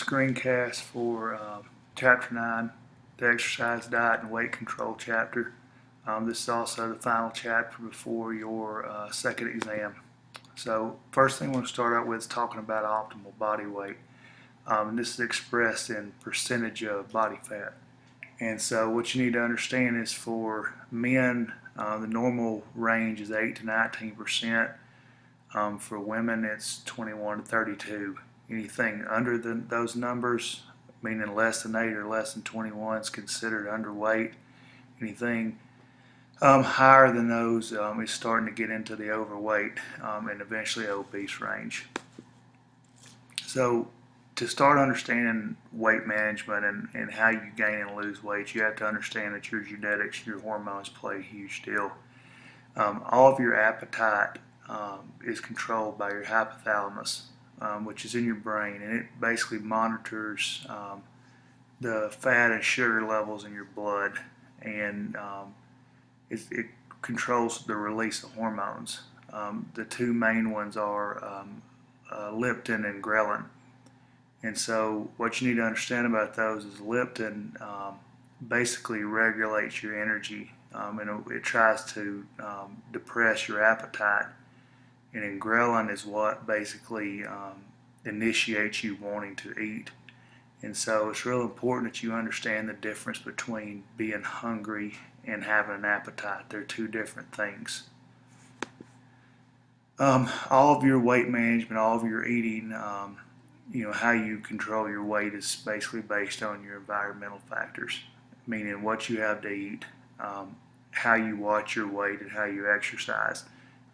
screencast for Chapter 9, the exercise, diet, and weight control chapter. This is also the final chapter before your second exam. So first thing we're going to start out with is talking about optimal body weight. This is expressed in percentage of body fat. And so what you need to understand is for men, the normal range is 8 to 19%. For women, it's 21 to 32. Anything under those numbers, meaning less than 8 or less than 21, is considered underweight. Anything higher than those is starting to get into the overweight and eventually obese range. So to start understanding weight management and how you gain and lose weight, you have to understand that your genetics and your hormones play a huge deal. All of your appetite is controlled by your hypothalamus, which is in your brain, and it basically monitors the fat and sugar levels in your blood, and it controls the release of hormones. The two main ones are leptin and ghrelin. And so what you need to understand about those is leptin basically regulates your energy, and it tries to depress your appetite. And then ghrelin is what basically initiates you wanting to eat. And so it's real important that you understand the difference between being hungry and having an appetite. They're two different things. All of your weight management, all of your eating, how you control your weight is basically based on your environmental factors, meaning what you have to eat, how you watch your weight, and how you exercise.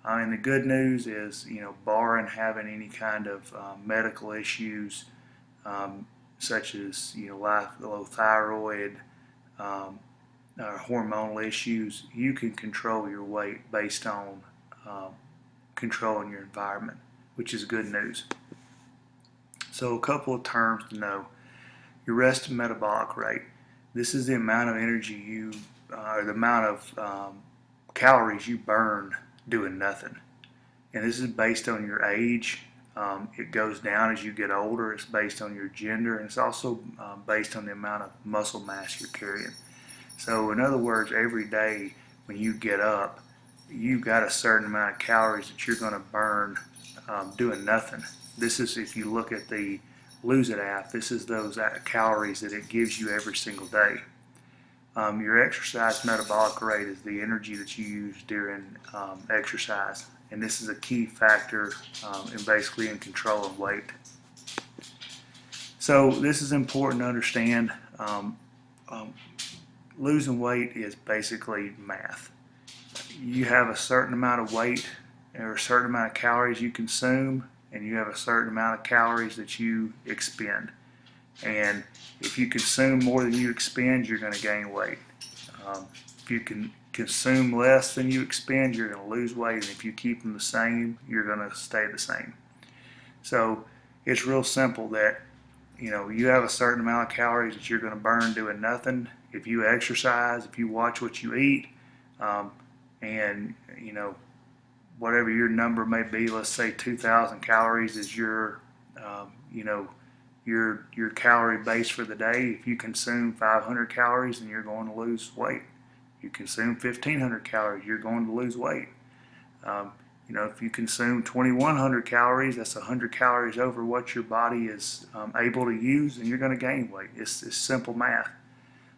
And the good news is, barring having any kind of medical issues, such as low thyroid, hormonal issues, you can control your weight based on controlling your environment, which is good news. So a couple of terms to know: your resting metabolic rate. This is the amount of energy or the amount of calories you burn doing nothing. And this is based on your age. It goes down as you get older. It's based on your gender, and it's also based on the amount of muscle mass you're carrying. So in other words, every day when you get up, you've got a certain amount of calories that you're going to burn doing nothing. This is, if you look at the Lose It app, this is those calories that it gives you every single day. Your exercise metabolic rate is the energy that you use during exercise, and this is a key factor in control of weight. So this is important to understand. Losing weight is basically math. You have a certain amount of weight or a certain amount of calories you consume, and you have a certain amount of calories that you expend. And if you consume more than you expend, you're going to gain weight. If you can consume less than you expend, you're going to lose weight. And if you keep them the same, you're going to stay the same. So it's real simple that you have a certain amount of calories that you're going to burn doing nothing. If you exercise, if you watch what you eat, and whatever your number may be, let's say 2,000 calories is your calorie base for the day. If you consume 500 calories, then you're going to lose weight. You consume 1,500 calories, you're going to lose weight. If you consume 2,100 calories, that's 100 calories over what your body is able to use, and you're going to gain weight. It's simple math.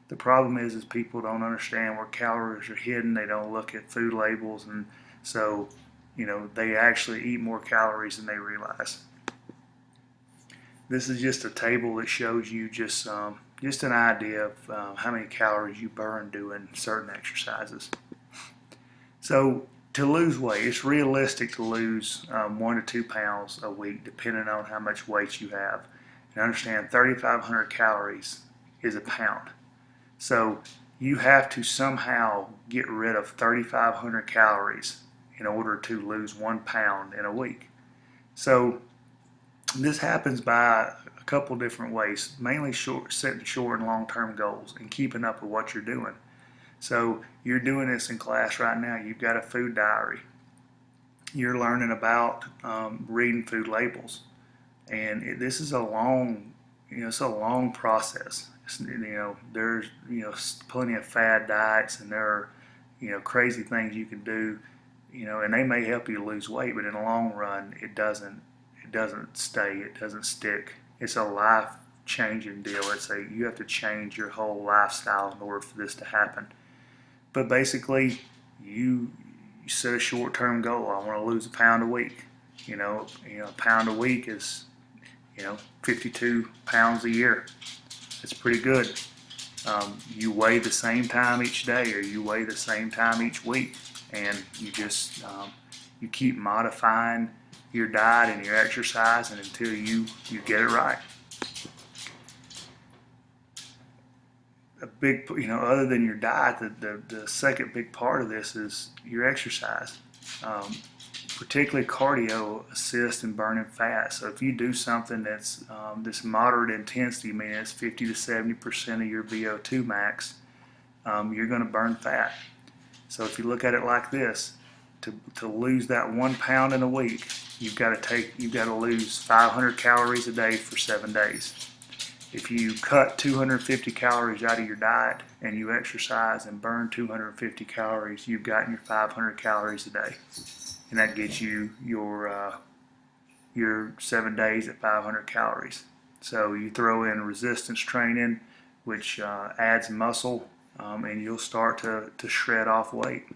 The problem is people don't understand where calories are hidden. They don't look at food labels, and so they actually eat more calories than they realize. This is just a table that shows you just an idea of how many calories you burn doing certain exercises. So to lose weight, it's realistic to lose 1 to 2 pounds a week, depending on how much weight you have. And understand 3,500 calories is a pound. So you have to somehow get rid of 3,500 calories in order to lose 1 pound in a week. So this happens by a couple different ways, mainly setting short and long-term goals and keeping up with what you're doing. So you're doing this in class right now. You've got a food diary. You're learning about reading food labels. And this is a long it's a long process. There's plenty of fad diets, and there are crazy things you can do, and they may help you lose weight, but in the long run, it doesn't stay, it doesn't stick. It's a life changing deal. You have to change your whole lifestyle in order for this to happen. But basically, you set a short term goal. I want to lose a pound a week. A pound a week is 52 pounds a year. It's pretty good. You weigh the same time each day, or you weigh the same time each week, and you keep modifying your diet and your exercise, and until you get it right. A big, other than your diet, the second big part of this is your exercise. Particularly cardio assists in burning fat. So if you do something that's this moderate intensity, meaning it's 50 to 70% of your VO2 max, you're going to burn fat. So if you look at it like this, to lose that 1 pound in a week, you've got to lose 500 calories a day for 7 days. If you cut 250 calories out of your diet and you exercise and burn 250 calories, you've gotten your 500 calories a day. And that gets you your 7 days at 500 calories. So you throw in resistance training, which adds muscle, and you'll start to shred off weight.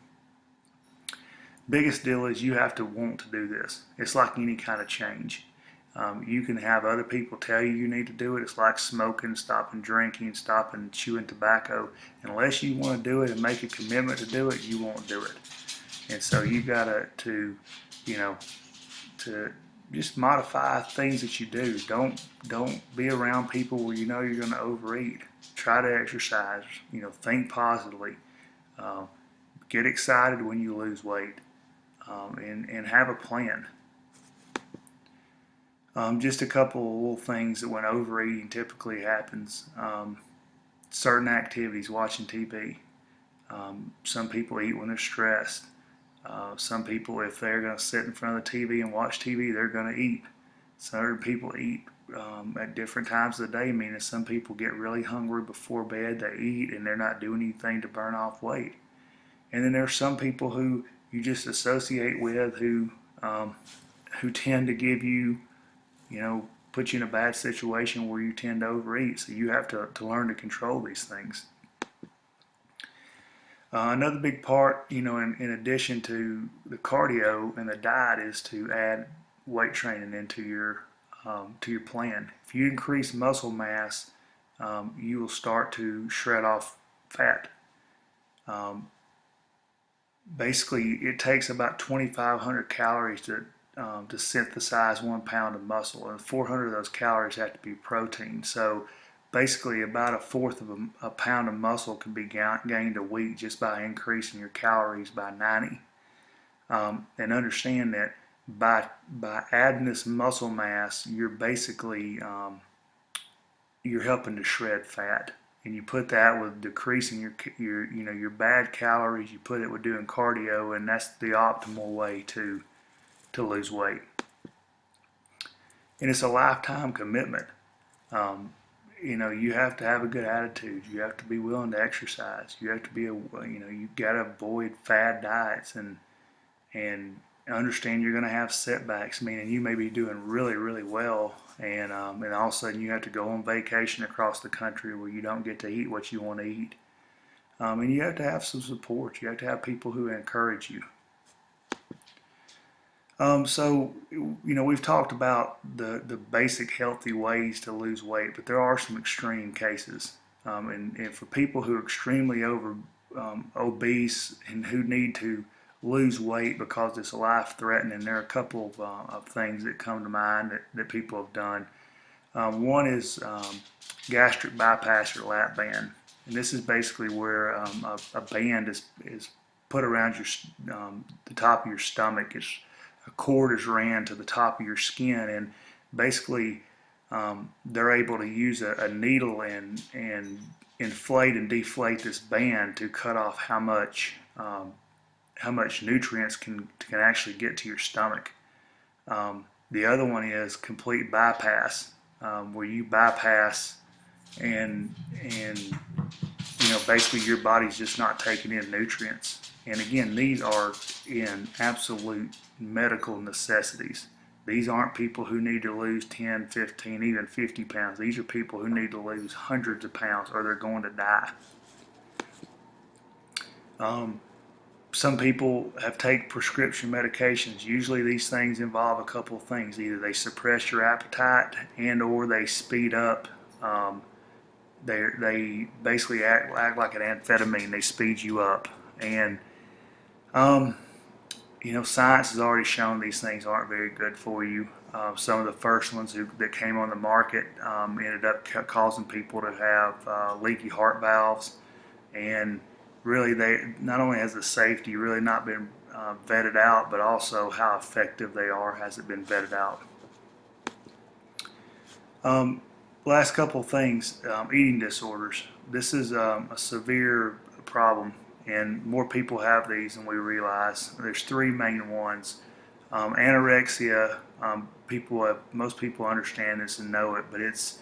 Biggest deal is you have to want to do this. It's like any kind of change. You can have other people tell you need to do it. It's like smoking, stopping drinking, stopping chewing tobacco. Unless you want to do it and make a commitment to do it, you won't do it. And so you've got to just modify things that you do. Don't be around people where you're going to overeat. Try to exercise. Think positively. Get excited when you lose weight, and have a plan. Just a couple of little things that when overeating typically happens. Certain activities, watching TV. Some people eat when they're stressed. Some people, if they're going to sit in front of the TV and watch TV, they're going to eat. Some people eat at different times of the day, meaning some people get really hungry before bed, they eat, and they're not doing anything to burn off weight. And then there's some people who you just associate with who tend to give you, put you in a bad situation where you tend to overeat. So you have to learn to control these things. Another big part, in addition to the cardio and the diet, is to add weight training into your plan. If you increase muscle mass, you will start to shred off fat. Basically, it takes about 2,500 calories to synthesize 1 pound of muscle, and 400 of those calories have to be protein. So basically, about a fourth of a pound of muscle can be gained a week just by increasing your calories by 90. And understand that by adding this muscle mass, you're basically you're helping to shred fat. And you put that with decreasing your bad calories. You put it with doing cardio, and that's the optimal way to lose weight. And it's a lifetime commitment. You have to have a good attitude. You have to be willing to exercise. You have to be you got to avoid fad diets and understand you're going to have setbacks. Meaning you may be doing really, really well, and all of a sudden you have to go on vacation across the country where you don't get to eat what you want to eat. And you have to have some support. You have to have people who encourage you. So we've talked about the basic healthy ways to lose weight, but there are some extreme cases. And for people who are extremely obese and who need to lose weight because it's life-threatening, there are a couple of things that come to mind that people have done. One is gastric bypass or lap band. And this is basically where a band is put around the top of your stomach. A cord is ran to the top of your skin, and basically they're able to use a needle and inflate and deflate this band to cut off how much nutrients can actually get to your stomach. The other one is complete bypass. where you bypass and basically your body's just not taking in nutrients. And again, these are in absolute medical necessities. These aren't people who need to lose 10, 15, even 50 pounds. These are people who need to lose hundreds of pounds or they're going to die. Some people have taken prescription medications. Usually these things involve a couple of things. Either they suppress your appetite and or they speed up. They basically act like an amphetamine. They speed you up. And science has already shown these things aren't very good for you. Some of the first ones that came on the market ended up causing people to have leaky heart valves, and really they not only has the safety really not been vetted out, but also how effective they are hasn't been vetted out. Last couple of things, eating disorders. This is a severe problem, and more people have these than we realize. There's three main ones. Anorexia, most people understand this and know it, but it's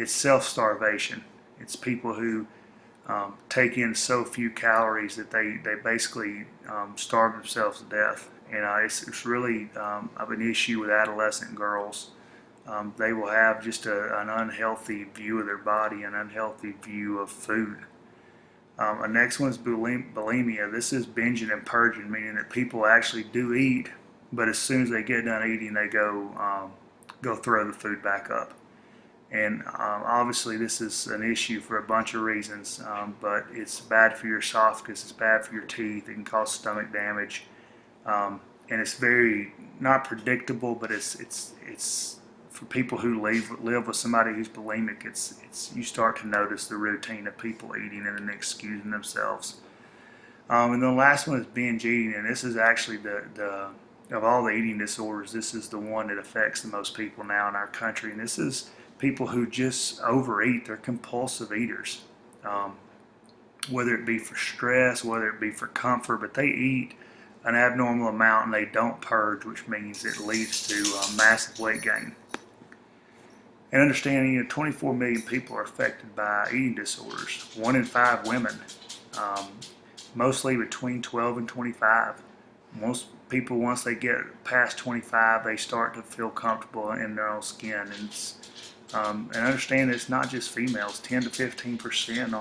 self-starvation. It's people who take in so few calories that they basically starve themselves to death. And it's really an issue with adolescent girls. They will have just an unhealthy view of their body, an unhealthy view of food. The next one is bulimia. This is binging and purging, meaning that people actually do eat, but as soon as they get done eating, they go throw the food back up. And obviously this is an issue for a bunch of reasons, but it's bad for your esophagus, it's bad for your teeth, it can cause stomach damage, and it's very not predictable, but it's for people who live with somebody who's bulimic. It's you start to notice the routine of people eating and then excusing themselves. And then the last one is binge eating, and this is actually of all the eating disorders, this is the one that affects the most people now in our country. And this is people who just overeat. They're compulsive eaters, whether it be for stress, whether it be for comfort, but they eat an abnormal amount and they don't purge, which means it leads to massive weight gain. And understanding 24 million people are affected by eating disorders. 1 in 5 women, mostly between 12 and 25. Most people, once they get past 25, they start to feel comfortable in their own skin. And understand it's not just females. 10 to 15%